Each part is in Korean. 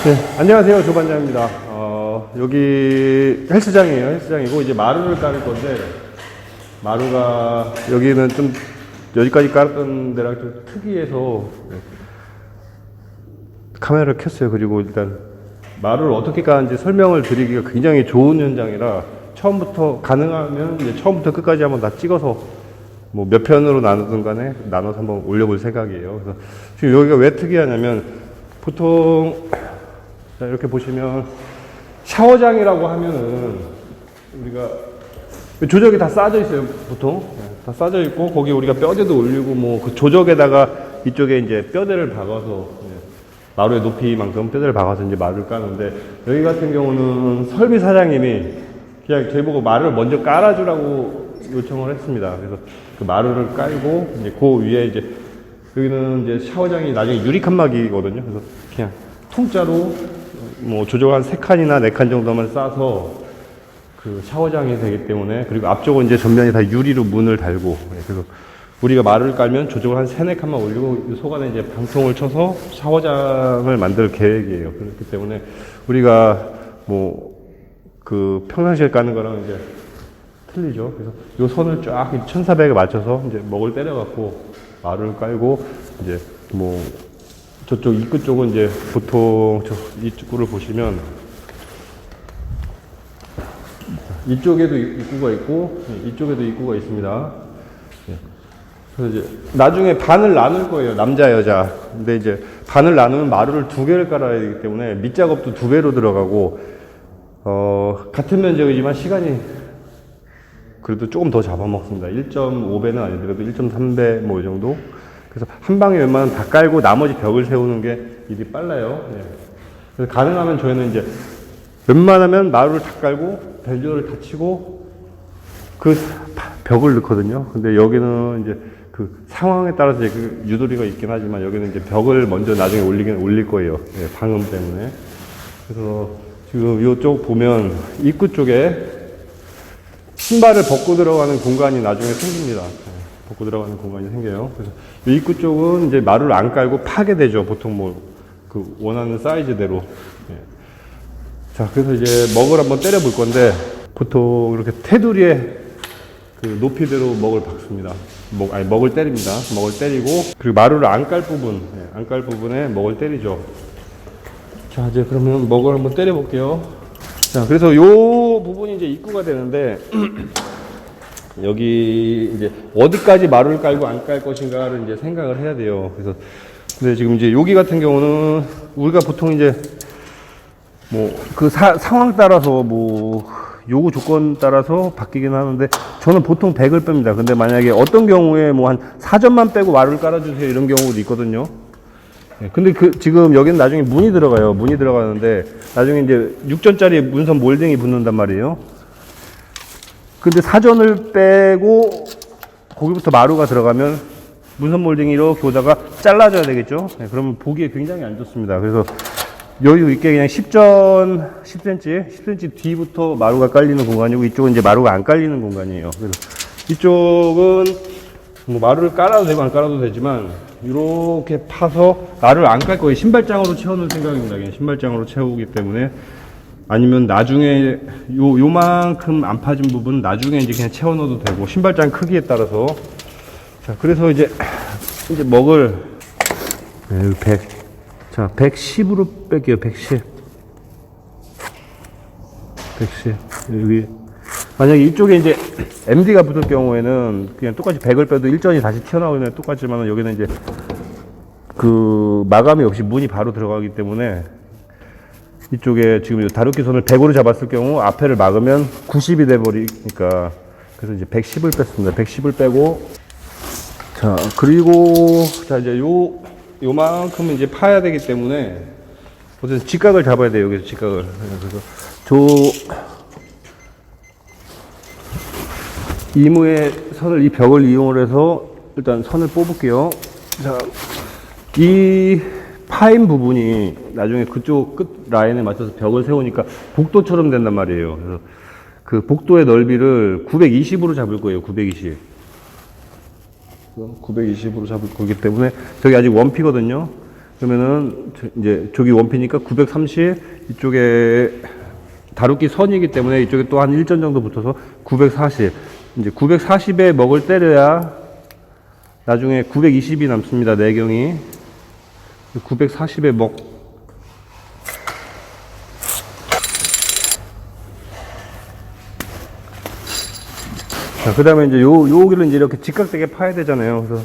네, 안녕하세요. 조반장입니다. 여기 헬스장이에요. 헬스장이고, 이제 마루를 깔을 건데, 마루가, 여기는 좀, 여기까지 깔았던 데랑 좀 특이해서, 카메라를 켰어요. 그리고 일단, 마루를 어떻게 까는지 설명을 드리기가 굉장히 좋은 현장이라, 처음부터, 가능하면 이제 처음부터 끝까지 한번 다 찍어서, 뭐 몇 편으로 나누든 간에 나눠서 한번 올려볼 생각이에요. 그래서 지금 여기가 왜 특이하냐면, 보통, 자, 이렇게 보시면 샤워장이라고 하면은 우리가 조적이 다 싸져 있어요, 보통. 다 싸져 있고, 거기 우리가 뼈대도 올리고, 뭐 그 조적에다가 이쪽에 이제 뼈대를 박아서, 마루의 높이만큼 뼈대를 박아서 이제 마루를 까는데, 여기 같은 경우는 설비 사장님이 그냥 저희 보고 마루를 먼저 깔아주라고 요청을 했습니다. 그래서 그 마루를 깔고, 이제 그 위에 이제, 여기는 이제 샤워장이 나중에 유리 칸막이거든요. 그래서 그냥 통짜로 뭐 조적 한 3칸이나 4칸 정도만 싸서 그 샤워장이 되기 때문에, 그리고 앞쪽은 이제 전면이 다 유리로 문을 달고, 그래서 우리가 마루를 깔면 조적을 한 3, 4칸만 올리고 속안에 이제 방통을 쳐서 샤워장을 만들 계획이에요. 그렇기 때문에 우리가 뭐 그 평상시에 까는 거랑 이제 틀리죠. 그래서 요 선을 쫙 1400에 맞춰서 이제 먹을 때려갖고 마루를 깔고, 이제 뭐 저쪽 입구 쪽은 이제 보통 저 입구를 보시면 이쪽에도 입구가 있고 이쪽에도 입구가 있습니다. 그래서 이제 나중에 반을 나눌 거예요, 남자 여자. 근데 이제 반을 나누면 마루를 2개를 깔아야 되기 때문에 밑작업도 2배로 들어가고, 같은 면적이지만 시간이 그래도 조금 더 잡아먹습니다. 1.5배는 아니더라도 1.3배 뭐 이 정도. 그래서 한 방에 웬만하면 다 깔고 나머지 벽을 세우는 게 일이 빨라요. 그래서 가능하면 저희는 이제 웬만하면 마루를 다 깔고 벨류를 다 치고 그 벽을 넣거든요. 근데 여기는 이제 그 상황에 따라서 이제 그 유도리가 있긴 하지만, 여기는 이제 벽을 먼저 나중에 올릴 거예요. 방음 때문에. 그래서 지금 이쪽 보면 입구 쪽에 신발을 벗고 들어가는 공간이 나중에 생깁니다. 벗고 들어가는 공간이 생겨요. 그래서 이 입구 쪽은 이제 마루를 안 깔고 파게 되죠. 보통 뭐 그 원하는 사이즈대로. 자, 그래서 이제 먹을 한번 때려 볼 건데, 보통 이렇게 테두리에 그 높이대로 먹을 박습니다. 먹을 때립니다. 먹을 때리고, 그리고 마루를 안 깔 부분, 안 깔 부분에 먹을 때리죠. 자, 이제 그러면 먹을 한번 때려 볼게요. 자, 그래서 요 부분이 이제 입구가 되는데, 여기 이제 어디까지 마루를 깔고 안 깔 것인가를 이제 생각을 해야 돼요. 그래서 근데 지금 이제 여기 같은 경우는 우리가 보통 이제 뭐 그 상황 따라서 뭐 요구 조건 따라서 바뀌긴 하는데, 저는 보통 100을 뺍니다. 근데 만약에 어떤 경우에 뭐 한 4점만 빼고 마루를 깔아주세요 이런 경우도 있거든요. 근데 지금 여기는 나중에 문이 들어가요. 문이 들어가는데 나중에 이제 6전짜리 문선 몰딩이 붙는단 말이에요. 근데 사전을 빼고 거기부터 마루가 들어가면 문선 몰딩이 이렇게 오다가 잘라져야 되겠죠. 그러면 보기에 굉장히 안 좋습니다. 그래서 여유 있게 그냥 10cm 뒤부터 마루가 깔리는 공간이고, 이쪽은 이제 마루가 안 깔리는 공간이에요. 그래서 이쪽은 뭐 마루를 깔아도 되고 안 깔아도 되지만, 이렇게 파서 마루를 안 깔 거예요. 신발장으로 채워놓을 생각입니다. 그냥 신발장으로 채우기 때문에. 아니면 나중에 요만큼 안 파진 부분 나중에 이제 그냥 채워 넣어도 되고, 신발장 크기에 따라서. 자, 그래서 이제 먹을 100. 자, 110으로 뺄게요. 110. 여기 만약에 이쪽에 이제 MD가 붙을 경우에는 그냥 똑같이 100을 빼도 일전이 다시 튀어나오면 똑같지만, 여기는 이제 그 마감이 없이 문이 바로 들어가기 때문에, 이쪽에 지금 다루기 선을 100으로 잡았을 경우 앞에를 막으면 90이 돼 버리니까, 그래서 이제 110을 뺐습니다. 110을 빼고, 자, 그리고 자, 이제 요만큼은 이제 파야 되기 때문에 어쨌든 직각을 잡아야 돼요. 여기서 직각을. 그래서 이무의 선을, 이 벽을 이용을 해서 일단 선을 뽑을게요. 자, 이 파인 부분이 나중에 그쪽 끝 라인에 맞춰서 벽을 세우니까 복도처럼 된단 말이에요. 그래서 그 복도의 넓이를 920으로 잡을 거예요. 920으로 잡을 거기 때문에, 저기 아직 원피거든요. 그러면은 이제 저기 원피니까 930, 이쪽에 다루기 선이기 때문에 이쪽에 또 한 1전 정도 붙어서 940. 이제 940에 먹을 때려야 나중에 920이 남습니다. 내경이 940에 먹. 자, 그 다음에 이제 여기를 이제 이렇게 직각되게 파야 되잖아요. 그래서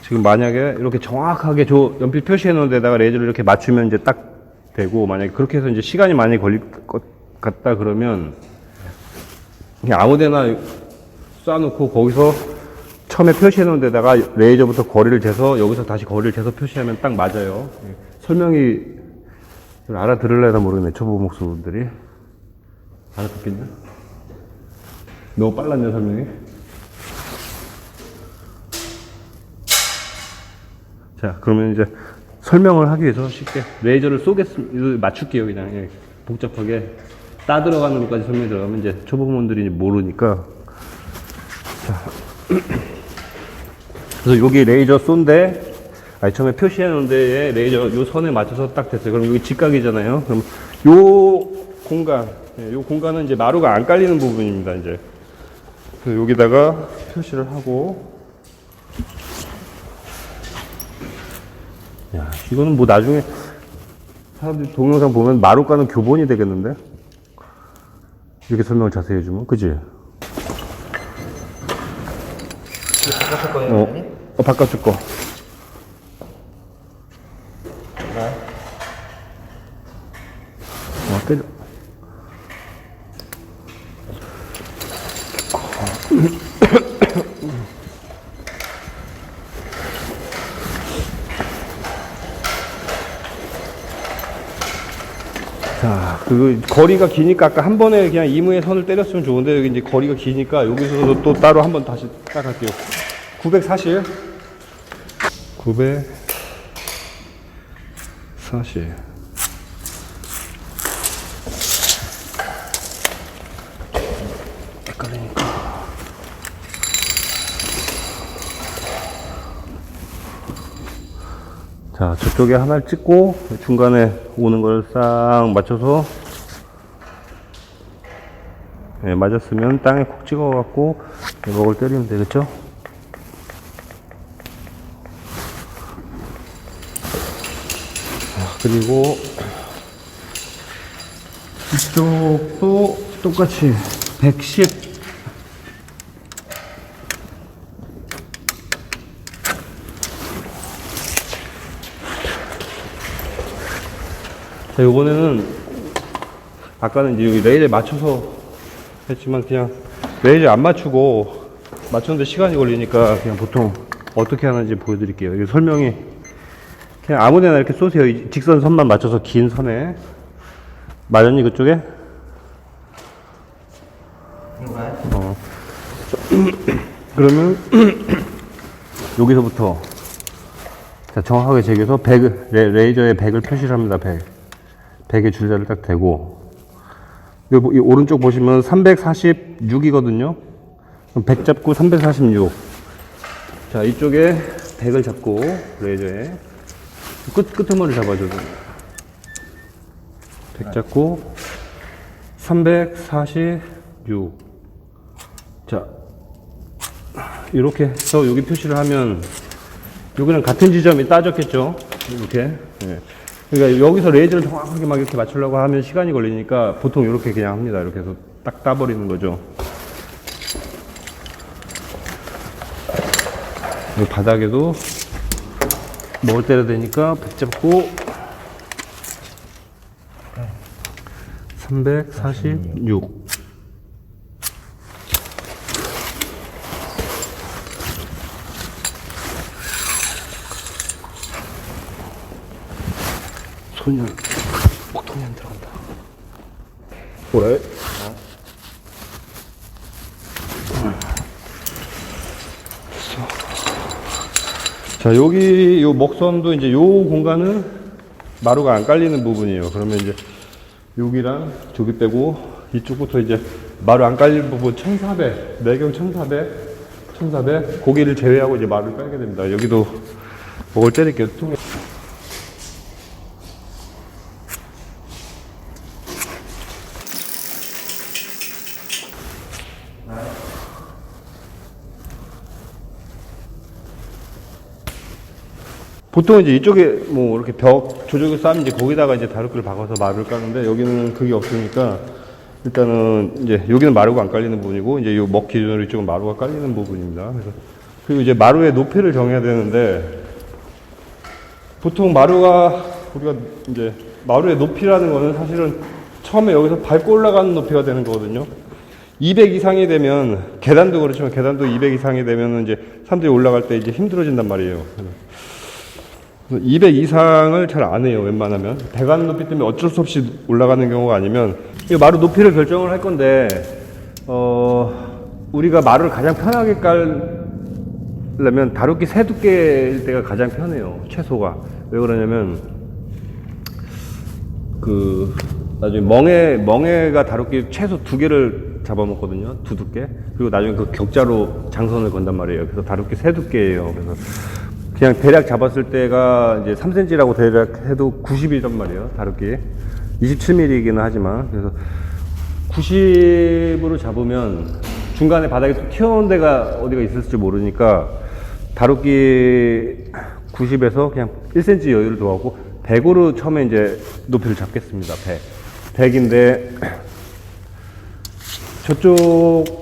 지금 만약에 이렇게 정확하게 저 연필 표시해 놓은 데다가 레이저를 이렇게 맞추면 이제 딱 되고, 만약에 그렇게 해서 이제 시간이 많이 걸릴 것 같다 그러면 그냥 아무 데나 쏴놓고 거기서 처음에 표시해 놓은 데다가 레이저부터 거리를 재서 여기서 다시 거리를 재서 표시하면 딱 맞아요. 설명이 알아들을래나 모르겠네. 초보 목수분들이 알아듣겠냐? 너무 빨랐네 설명이. 자, 그러면 이제 설명을 하기 위해서 쉽게 레이저를 쏘겠습니다. 맞출게요. 그냥. 예. 복잡하게 따 들어가는 것까지 설명이 들어가면 이제 초보분들이 모르니까. 자. 그래서 여기 레이저 쏜데, 아니, 처음에 표시해 놓은 데에 레이저 요 선에 맞춰서 딱 됐어요. 그럼 여기 직각이잖아요. 그럼 요 공간, 예, 요 공간은 이제 마루가 안 깔리는 부분입니다. 이제. 그래서 여기다가 표시를 하고. 야, 이거는 뭐 나중에 사람들이 동영상 보면 마루가는 교본이 되겠는데? 이렇게 설명을 자세히 해주면, 그지? 바깥 거예요? 바깥쪽 거. 네. 때려. 자, 그 거리가 기니까 아까 한 번에 그냥 이무의 선을 때렸으면 좋은데 여기 이제 거리가 기니까 여기서도 또 따로 한 번 다시 딱 할게요. 940. 940. 헷갈리니까. 자, 저쪽에 하나를 찍고 중간에 오는 걸 싹 맞춰서, 네, 맞았으면 땅에 콕 찍어갖고 먹을 때리면 되겠죠? 그리고 이쪽도 똑같이 110. 자, 요번에는 아까는 이제 여기 레일에 맞춰서 했지만 그냥 레일에 안 맞추고 맞췄는데 시간이 걸리니까 그냥 보통 어떻게 하는지 보여드릴게요. 이게 설명이 그냥 아무데나 이렇게 쏘세요. 이 직선선만 맞춰서 긴 선에. 맞았니 그쪽에? 그러면 여기서부터 자, 정확하게 제기해서 100, 레이저에 100을 표시를 합니다. 100의 줄자를 딱 대고, 이 오른쪽 보시면 346이거든요. 100 잡고 346. 자, 이쪽에 100을 잡고 레이저에 끄트머리 잡아줘요. 100 잡고 346. 자, 이렇게 해서 여기 표시를 하면 여기는 같은 지점이 따졌겠죠. 이렇게. 네. 그러니까 여기서 레이저를 정확하게 막 이렇게 맞추려고 하면 시간이 걸리니까 보통 이렇게 그냥 합니다. 이렇게 해서 딱 따버리는 거죠. 여기 바닥에도 먹을 때려 되니까 100 잡고 346. 손이 목통이 안 들어간다. 뭐래? 자, 여기 요 먹선도 이제 요 공간은 마루가 안 깔리는 부분이에요. 그러면 이제 여기랑 저기 빼고 이쪽부터 이제 마루 안 깔릴 부분 1400, 내경 1400, 고기를 제외하고 이제 마루를 깔게 됩니다. 여기도 먹을 때릴게요. 보통 이제 이쪽에 뭐 이렇게 벽 조적을 쌓으면 이제 거기다가 이제 다루기를 박아서 마루를 까는데 여기는 그게 없으니까 일단은 이제 여기는 마루가 안 깔리는 부분이고 이제 요 먹 기준으로 이쪽은 마루가 깔리는 부분입니다. 그래서 그리고 이제 마루의 높이를 정해야 되는데 보통 마루가 우리가 이제 마루의 높이라는 거는 사실은 처음에 여기서 밟고 올라가는 높이가 되는 거거든요. 200 이상이 되면 계단도 그렇지만 계단도 200 이상이 되면은 이제 사람들이 올라갈 때 이제 힘들어진단 말이에요. 200 이상을 잘 안 해요. 웬만하면 배관 높이 때문에 어쩔 수 없이 올라가는 경우가 아니면 이 마루 높이를 결정을 할 건데 우리가 마루를 가장 편하게 깔려면 다루기 세 두께일 때가 가장 편해요. 최소가. 왜 그러냐면 그 나중에 멍해가 다루기 최소 2개를 잡아먹거든요. 2두께. 그리고 나중에 그 격자로 장선을 건단 말이에요. 그래서 다루기 세 두께예요. 그래서 그냥 대략 잡았을 때가 이제 3cm라고 대략 해도 90이란 말이에요. 다루기 27mm이기는 하지만 그래서 90으로 잡으면 중간에 바닥에 또 튀어나온 데가 어디가 있을지 모르니까 다루기 90에서 그냥 1cm 여유를 더하고 100으로 처음에 이제 높이를 잡겠습니다. 100인데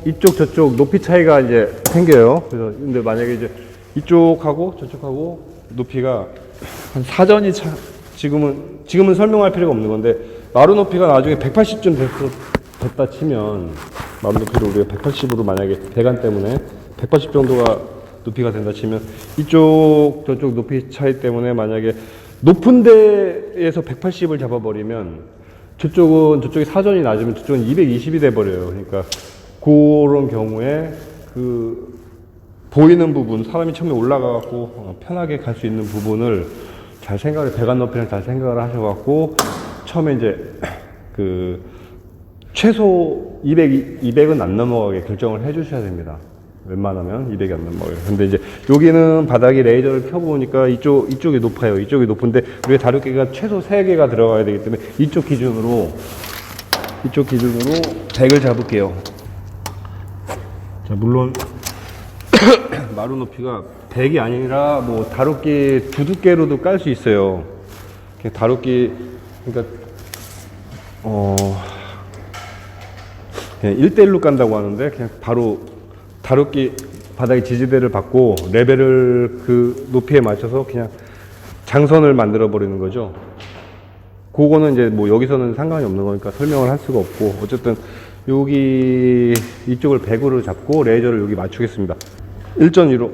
이쪽 저쪽 높이 차이가 이제 생겨요. 그래서 근데 만약에 이제 이쪽하고 저쪽하고 높이가 한 사전이 지금은 설명할 필요가 없는 건데 마루 높이가 나중에 180쯤 됐다 치면 마루 높이를 우리가 180으로 만약에 배관 때문에 180 정도가 높이가 된다 치면 이쪽 저쪽 높이 차이 때문에 만약에 높은 데에서 180을 잡아버리면 저쪽이 사전이 낮으면 저쪽은 220이 돼버려요. 그러니까 그런 경우에 그 보이는 부분, 사람이 처음에 올라가갖고 편하게 갈 수 있는 부분을 잘 배관 높이를 잘 생각을 하셔갖고 처음에 이제 그 최소 200은 안 넘어가게 결정을 해 주셔야 됩니다. 웬만하면 200이 안 넘어가요. 근데 이제 여기는 바닥이 레이저를 켜보니까 이쪽이 높아요. 이쪽이 높은데 우리가 다루기가 최소 3개가 들어가야 되기 때문에 이쪽 기준으로 100을 잡을게요. 자, 물론 마루 높이가 100이 아니라 뭐 다루기 2두께로도 깔 수 있어요. 그냥 다루기 그러니까 그냥 1대1로 깐다고 하는데 그냥 바로 다루기 바닥에 지지대를 받고 레벨을 그 높이에 맞춰서 그냥 장선을 만들어 버리는 거죠. 그거는 이제 뭐 여기서는 상관이 없는 거니까 설명을 할 수가 없고 어쨌든 여기 이쪽을 100으로 잡고 레이저를 여기 맞추겠습니다. 1.2로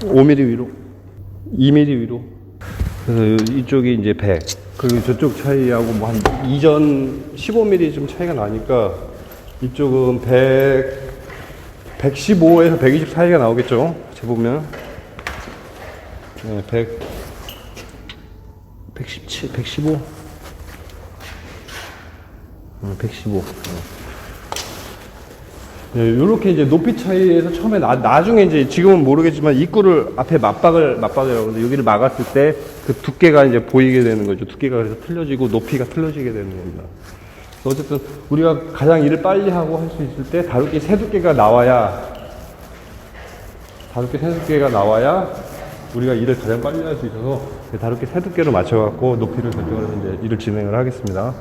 5mm 위로 2mm 위로 그래서 이쪽이 이제 100 그리고 저쪽 차이하고 뭐 한 이전 15mm 좀 차이가 나니까 이쪽은 115에서 120 사이가 나오겠죠. 재보면 네, 117, 115 115 네, 요렇게 이제 높이 차이에서 처음에 나중에 이제 지금은 모르겠지만 입구를 앞에 맞박이라고 하는데 여기를 막았을 때 그 두께가 이제 보이게 되는 거죠. 두께가 그래서 틀려지고 높이가 틀려지게 되는 겁니다. 어쨌든 우리가 가장 일을 빨리 하고 할 수 있을 때 다루기 세 두께가 나와야 우리가 일을 가장 빨리 할 수 있어서 다루기 세 두께로 맞춰갖고 높이를 결정해서 이제 일을 진행을 하겠습니다.